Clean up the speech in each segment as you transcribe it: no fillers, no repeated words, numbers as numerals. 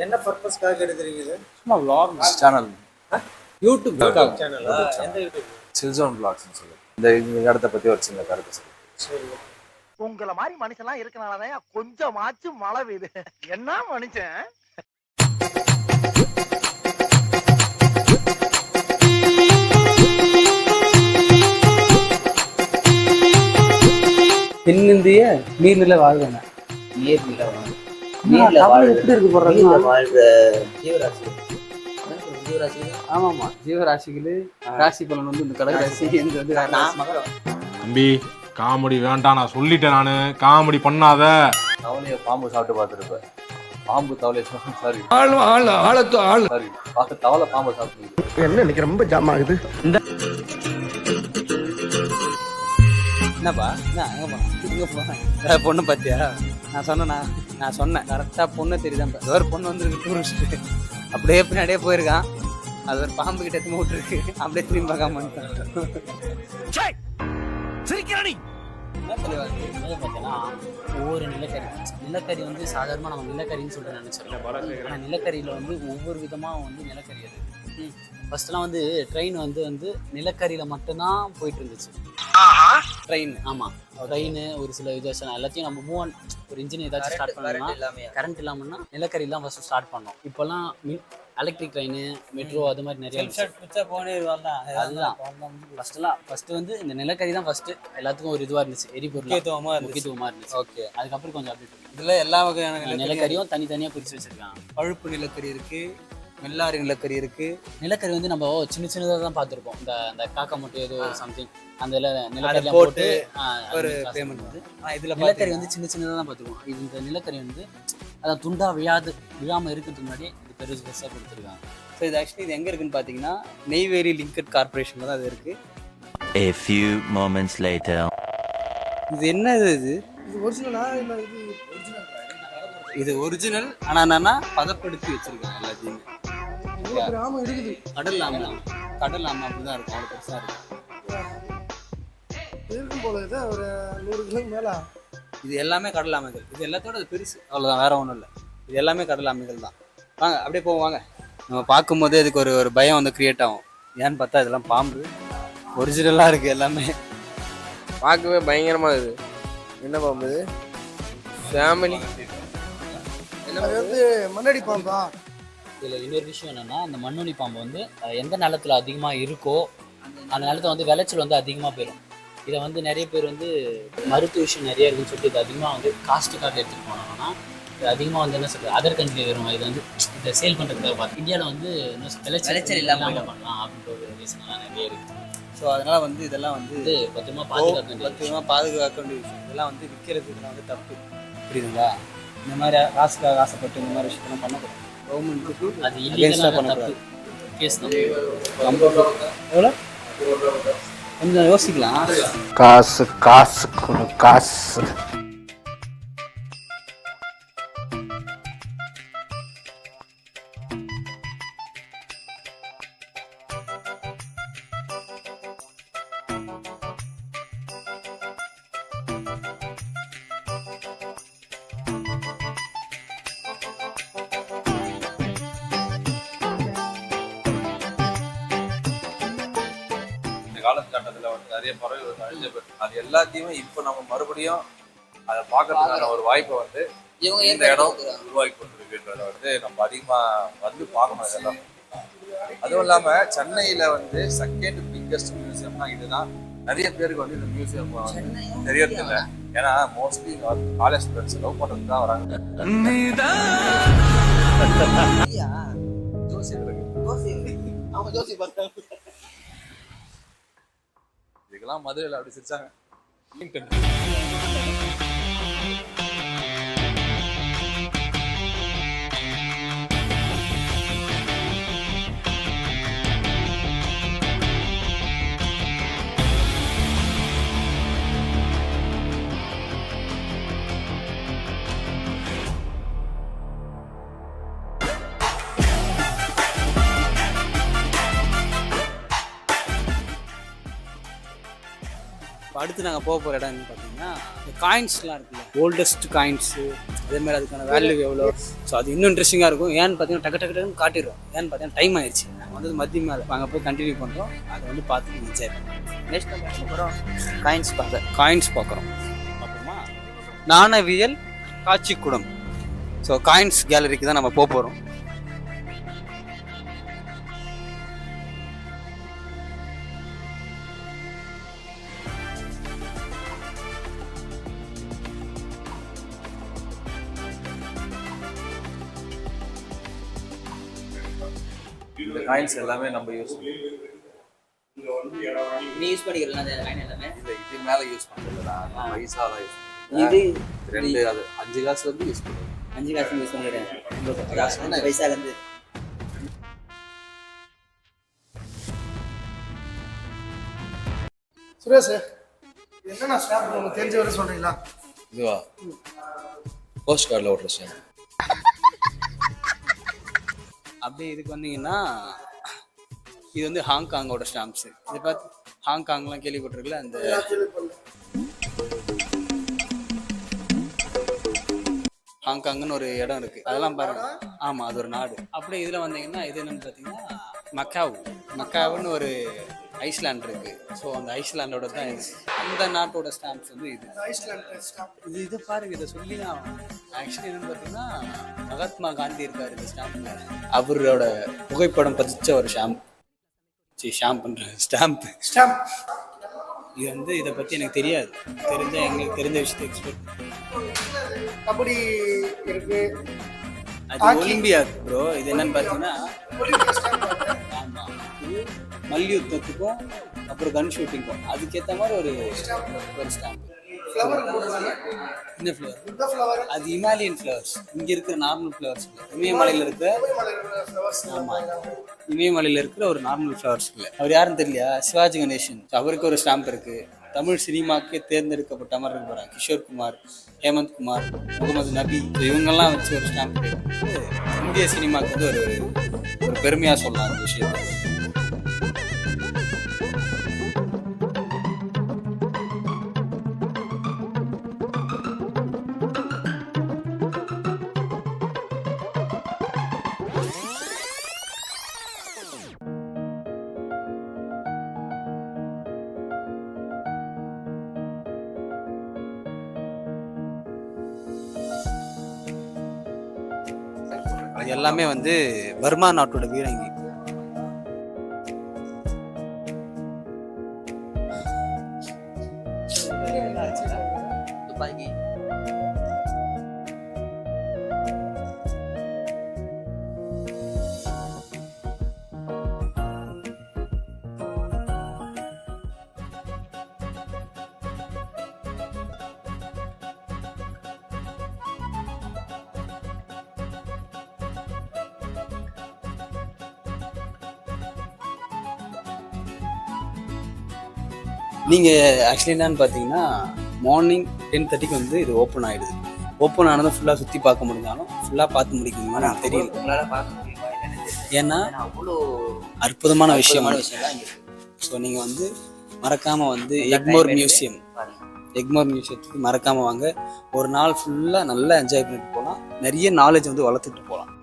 என்ன பர்பஸ்க்காக எடுக்கிறீங்க இது? சும்மா vlogs சேனல். யூடியூப் சேனலா? எந்த யூடியூப்? சில்ஜோன் vlogsனு சொல்லி. இந்த இடத்தை பத்தி ஒரு சின்ன கருத்து சொல்லு. சரி. உங்கள மாதிரி மனுஷன்லாம் இருக்கனாலதான் கொஞ்சமாச்சும் மழை பெய்யுது. என்ன மனுஷன்? தென்னிந்திய நீர்நில வாழ்வன. நீர்ல எப்படி இருக்கு போடுறது? ஆமாமா, ஜீவராசிகளு ராசி பலன் வந்து இந்த கடக ராசி, இந்த வந்து தம்பி காமெடி வேண்டாம், நான் சொல்லிட்டேன். நானு காமெடி பண்ணாத. தவளைய பாம்பு சாப்பிட்டு பார்த்துருப்பேன். பாம்பு தவளைய சாரி தவளை பாம்பு சாப்பிட்டு என்ன இன்னைக்கு ரொம்ப ஜாம் ஆகுது. என்னப்பா எங்க போனேன் பொண்ணு பார்த்தியா? நான் சொன்னேன் கரெக்டாக பொண்ணு தெரியுதான். ஒரு பொண்ணு வந்துருக்கு டூரிஸ்ட்டு, அப்படியே பின்னாடியே போயிருக்கான். அது ஒரு பாம்பு கிட்ட எத்தனை விட்டுருக்கு, அப்படியே திரும்பி பார்க்காம ஒவ்வொரு நிலக்கரி வந்து சாதாரணமாக நம்ம நிலக்கரின்னு சொல்லிட்டு நினைச்சிருக்கோம். ஆனால் நிலக்கரியில் வந்து ஒவ்வொரு விதமாக வந்து நிலக்கரி அது. ஃபர்ஸ்ட்லாம் வந்து ட்ரெயின் வந்து நிலக்கரியில் மட்டும்தான் போயிட்டு இருந்துச்சு. ட்ரெயின், ஆமாம், ட்ரெயின் ஒரு சில விதம் எல்லாத்தையும் நம்ம ஒரு இன்ஜின் ஏதாச்சும் ஸ்டார்ட் பண்ணோம்னா கரண்ட் இல்லாமல்னா நிலக்கரிலாம் ஃபர்ஸ்ட் ஸ்டார்ட் பண்ணோம். இப்போல்லாம் எலக்ட்ரிக் ட்ரெயின், மெட்ரோ, அது மாதிரி நிறைய அதுதான் ஃபர்ஸ்ட் வந்து இந்த நிலக்கரி தான் ஃபர்ஸ்ட் எல்லாத்துக்கும் ஒரு இதுவாக இருந்துச்சு, எரிபொருள் முக்கியத்துவமாக இருந்துச்சு. ஓகே, அதுக்கப்புறம் கொஞ்சம் அப்படி இதில் எல்லா வகையான நிலக்கரியும் தனித்தனியாக பிரித்து வச்சிருக்காங்க. பழுப்பு நிலக்கரி இருக்கு, மெல்லாரி நிலக்கரி இருக்கு. நிலக்கரி வந்து நம்ம சின்னதாக தான் பார்த்துருப்போம். இந்த காக்கா மட்டும் ஏதோ சம்திங் அந்த நிலக்கரி போட்டு ஒரு பேமெண்ட் வந்து இதில் நிலக்கரி வந்து சின்னதாக தான் பார்த்துருப்போம். இந்த நிலக்கரி வந்து அதான் துண்டா விழாமல் இருக்கிறதுக்கு முன்னாடியே இது பெருசாக கொடுத்துருக்காங்க. ஸோ இது ஆக்சுவலி இது எங்கே இருக்குன்னு பார்த்தீங்கன்னா நெய்வேலி லிங்கட் கார்பரேஷனில் தான் அது இருக்குது. A few moments later. இது என்ன இது ஒரிஜினலா இல்ல இது ஒரிஜினல். ஆனால் என்னன்னா பதப்படுத்தி வச்சிருக்காங்க எல்லாத்தையுமே. கிராமம் இருக்குது. கடல் ஆமை அப்படிதான் இருக்கும், அவ்வளோ பெருசாக இருக்கும் போல இது ஒரு 100 கிலோ மேல. இது எல்லாமே கடல் ஆமைகள். இது எல்லாத்தோட அது பெருசு, அவ்வளோதான், வேற ஒன்றும் இல்லை. இது எல்லாமே கடல் ஆமைகள் தான். வாங்க அப்படியே போவாங்க. நம்ம பார்க்கும்போது இதுக்கு ஒரு பயம் வந்து கிரியேட் ஆகும். ஏன்னு பார்த்தா இதெல்லாம் பாம்பு ஒரிஜினலாக இருக்குது எல்லாமே. பார்க்கவே பயங்கரமாக இருக்குது. என்ன பாம்பு இது? ஃபேமிலி வந்து மண்ணடி பாம்பா? இதில் இன்னொரு விஷயம் என்னென்னா, அந்த மண்ணுனி பாம்பு வந்து எந்த நிலத்தில் அதிகமாக இருக்கோ அந்த நிலத்தை வந்து விளைச்சல் வந்து அதிகமாக போயிடும். இதை வந்து நிறைய பேர் வந்து மருத்துவ விஷயம் நிறைய இருக்குன்னு சொல்லிட்டு இது அதிகமாக வந்து காஸ்ட்டுக்காக எடுத்துகிட்டு போனாங்கன்னா இது அதிகமாக வந்து என்ன சொல்கிறது அதர் கண்ட்ரி வரும். இது வந்து இதை சேல் பண்ணுறதுக்காக பார்த்து இந்தியாவில் வந்து விளைச்சல் இல்லாமல் பண்ணலாம் அப்படின்ற ஒரு ரீசன்லாம் நிறைய இருக்குது. ஸோ அதனால் வந்து இதெல்லாம் வந்து பத்திரமா பாதுகாக்க வேண்டிய விஷயம். இதெல்லாம் வந்து விற்கிறது இதெல்லாம் வந்து தப்பு, புரியுதுங்களா? இந்த மாதிரி காசுக்காக ஆசைப்பட்டு இந்த மாதிரி விஷயத்தெல்லாம் பண்ணக்கூடாது. கவர்மெண்ட்டுக்கு அது இல்லீகலாக பண்ணக்கூடாது. கேஸ் தான். எவ்வளோ கொஞ்சம் யோசிக்கலாம். காசு காசு காசு. காலகட்டத்தில் வந்து நிறைய பறவைகள் அழிஞ்ச போயிருக்கு. அது எல்லாத்தையுமே இப்போ நம்ம மறுபடியும் அதை பார்க்கறதுக்கான ஒரு வாய்ப்பை வந்து இந்த இடம் உருவாக்கி கொண்டிருக்குன்றத வந்து நம்ம அதிகமாக வந்து பார்க்கணும். இதெல்லாம் அதுவும் இல்லாமல் சென்னையில் வந்து செகண்ட் பிக்கஸ்ட் மியூசியம்னா இதுதான். நிறைய பேருக்கு வந்து இந்த மியூசியம் தெரியறதில்லை. ஏன்னா மோஸ்ட்லி காலேஜ் ஸ்டூடெண்ட்ஸ் லவ் பண்ணுறது தான் வராங்க. இதுக்கெல்லாம் மதுரையில் அப்படி சிரிச்சாங்க. அடுத்து நாங்கள் போக போகிற இடம் பார்த்தீங்கன்னா இந்த காயின்ஸ்லாம் இருக்குல்ல, ஓல்டஸ்ட் காயின்ஸு அதே மாதிரி அதுக்கான வேல்யூ எவ்வளோ. ஸோ அது இன்னும் இன்ட்ரெஸ்டிங்காக இருக்கும். ஏன்னு பார்த்தீங்கன்னா டக்கு டக்குன்னு காட்டிடுறோம். ஏன்னு பார்த்தீங்கன்னா டைம் ஆயிடுச்சு. வந்து மதிய மேலே அங்கே போய் கண்டினியூ பண்ணுறோம். அதை வந்து பார்த்து என்ஜாய் பண்ணுறோம். நெக்ஸ்ட் அப்புறம் காயின்ஸ் பார்க்குறோம். அப்புறமா நாணயவியல் காட்சிக்கூடம். ஸோ காயின்ஸ் கேலரிக்கு தான் நம்ம போகிறோம். இந்த காயின்ஸ் எல்லாமே நம்ம யூஸ் நீ யூஸ் பண்ணிக்கிறீங்களா அந்த காயின் எல்லாமே? இது மேலே யூஸ் பண்ணுறதுல பைசா தான் யூஸ் இது ரெண்டு அது 5 காசு வந்து யூஸ் பண்ணுறோம். 5 காசு யூஸ் பண்ணிக்கிறேன். பைசாலேருந்து சுரேஷ் இது என்னண்ணா ஸ்டாம்ப் உங்களுக்கு தெரிஞ்ச வரை சொல்றீங்களா? இதுவா போஸ்ட் கார்டில் ஓட்டுற ஸ்டாம்ப். அப்படியே இதுக்கு வந்தீங்கன்னா இது வந்து ஹாங்காங்கோட ஸ்டாம்ப்ஸு. இதை பார்த்து ஹாங்காங்லாம் கேள்விப்பட்டிருக்குல்ல, அந்த ஹாங்காங்னு ஒரு இடம் இருக்குது. அதெல்லாம் பாருங்க. ஆமாம், அது ஒரு நாடு. அப்படியே இதில் வந்தீங்கன்னா இது என்னென்னு பார்த்தீங்கன்னா மக்காவுன்னு ஒரு ஐஸ்லாண்ட் இருக்குது. ஸோ அந்த ஐஸ்லாண்டோட தான் இது. அந்த நாட்டோட ஸ்டாம்ப்ஸ் வந்து இது. இது பாருங்க, இதை சொல்லி தான் ஆக்சுவலி என்னென்னு பார்த்தீங்கன்னா மகாத்மா காந்தி இருக்கார் இந்த ஸ்டாம்பில். அவரோட புகைப்படம் பதிச்ச ஒரு ஸ்டாம்ப். இது வந்து இதை பற்றி எனக்கு தெரியாது. எங்களுக்கு தெரிஞ்ச விஷயத்தை எக்ஸ்பெக்ட். கபடி இருக்கு, அது ஒலிம்பியாக் ப்ரோ. இது என்னன்னு பார்த்தீங்கன்னா ஆமாம், இது மல்யுத்தத்துக்கும் அப்புறம் கன் ஷூட்டிங்கும் அதுக்கேற்ற மாதிரி ஒரு ஸ்டாம்ப். இந்த ஃப்ளவர் அது இமாலயன் ஃப்ளவர்ஸ். இங்கே இருக்கிற நார்மல் ஃப்ளவர்ஸ் இல்லை, இமயமலையில் இருக்கிற. ஆமாம், இமயமலையில் இருக்கிற ஒரு நார்மல் ஃப்ளவர்ஸ் இல்லை. அவர் யாருன்னு தெரியலையா? சிவாஜி கணேசன். அவருக்கு ஒரு ஸ்டாம்ப் இருக்குது. தமிழ் சினிமாவுக்கு தேர்ந்தெடுக்கப்பட்ட மாதிரி இருக்க போகிறாங்க. கிஷோர் குமார், ஹேமந்த் குமார், முகமது நபி, இவங்கெல்லாம் வச்சு ஒரு ஸ்டாம்ப் இந்திய சினிமாவுக்கு வந்து ஒரு பெருமையாக சொல்லலாம் அந்த விஷயத்தை. அது எல்லாமே வந்து பர்மா நாட்டோட பீரங்கி. துப்பாக்கி நீங்கள் ஆக்சுவலி என்னன்னு பார்த்தீங்கன்னா மார்னிங் 10:30 வந்து இது ஓப்பன் ஆகிடுது. ஓப்பன் ஆனதும் ஃபுல்லாக சுற்றி பார்க்க முடிஞ்சாலும் ஃபுல்லாக பார்த்து முடிக்கணுமா எனக்கு தெரியல. உங்களால் பார்க்க முடியுமா? ஏன்னா அவ்வளோ அற்புதமான விஷயம். விஷயம்லாம் இங்கே ஸோ நீங்கள் வந்து மறக்காமல் வந்து எக்மோர் மியூசியத்துக்கு மறக்காமல் வாங்க. ஒரு நாள் ஃபுல்லாக நல்லா என்ஜாய் பண்ணிட்டு போகலாம். நிறைய நாலேஜ் வந்து வளர்த்துட்டு போகலாம்.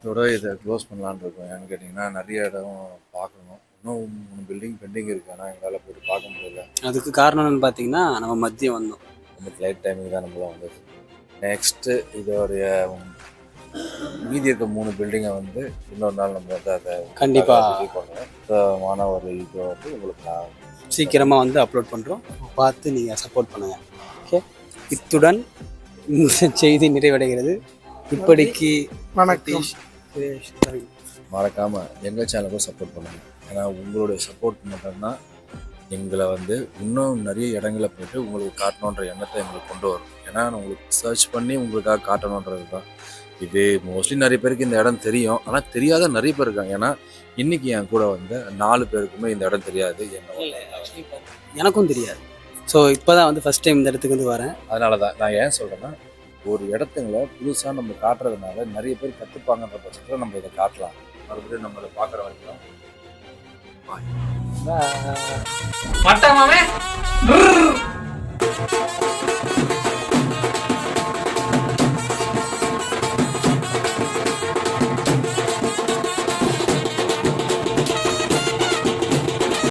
இதோட இதை க்ளோஸ் பண்ணலான்னு இருக்கோம். ஏன்னு கேட்டிங்கன்னா நிறைய இடம் பார்க்கணும். இன்னும் 3 பில்டிங் பெண்டிங் இருக்குது. ஆனால் எங்களால் போய்ட்டு பார்க்க முடியல. அதுக்கு காரணம் என்னன்னு பார்த்தீங்கன்னா நம்ம மதியம் வந்தோம். நம்ம ஃப்ளைட் டைமிங் தான் நம்மளாம் வந்தது. நெக்ஸ்ட்டு இதோடைய மீதி இருக்க 3 பில்டிங்கை வந்து இன்னொரு நாள் நம்ம வந்து அதை கண்டிப்பாக பண்ணுவோம். ஒரு இது வந்து உங்களுக்கு நான் சீக்கிரமாக வந்து அப்லோட் பண்ணுறோம். பார்த்து நீங்கள் சப்போர்ட் பண்ணுங்கள். ஓகே, இத்துடன் இந்த செய்தி நிறைவடைகிறது. இப்படிக்கு வணக்கம். மறக்காமல் எங்கள் சேனலுக்கும் சப்போர்ட் பண்ணுங்கள். ஏன்னா உங்களுடைய சப்போர்ட் மட்டும்தான் எங்களை வந்து இன்னும் நிறைய இடங்களை போய்ட்டு உங்களுக்கு காட்டணுன்ற எண்ணத்தை எங்களுக்கு கொண்டு வரும். ஏன்னா உங்களுக்கு சர்ச் பண்ணி உங்களுக்காக காட்டணுன்றது தான். இது மோஸ்ட்லி நிறைய பேருக்கு இந்த இடம் தெரியும், ஆனால் தெரியாத நிறைய பேர் இருக்காங்க. ஏன்னா இன்றைக்கி என் கூட வந்து 4 பேருக்குமே இந்த இடம் தெரியாது. எனக்கும் தெரியாது. ஸோ இப்போ தான் வந்து ஃபஸ்ட் டைம் இந்த இடத்துக்கு வந்து வரேன். அதனால தான் நான் ஏன் சொல்கிறேன்னா, ஒரு இடத்துங்களை புதுசாக நம்ம காட்டுறதுனால நிறைய பேர் கற்றுப்பாங்கன்ற பட்சத்தில் நம்ம இதை காட்டலாம். மறுபடியும் நம்ம இதை பார்க்குற வரைக்கும் மட்டமாவே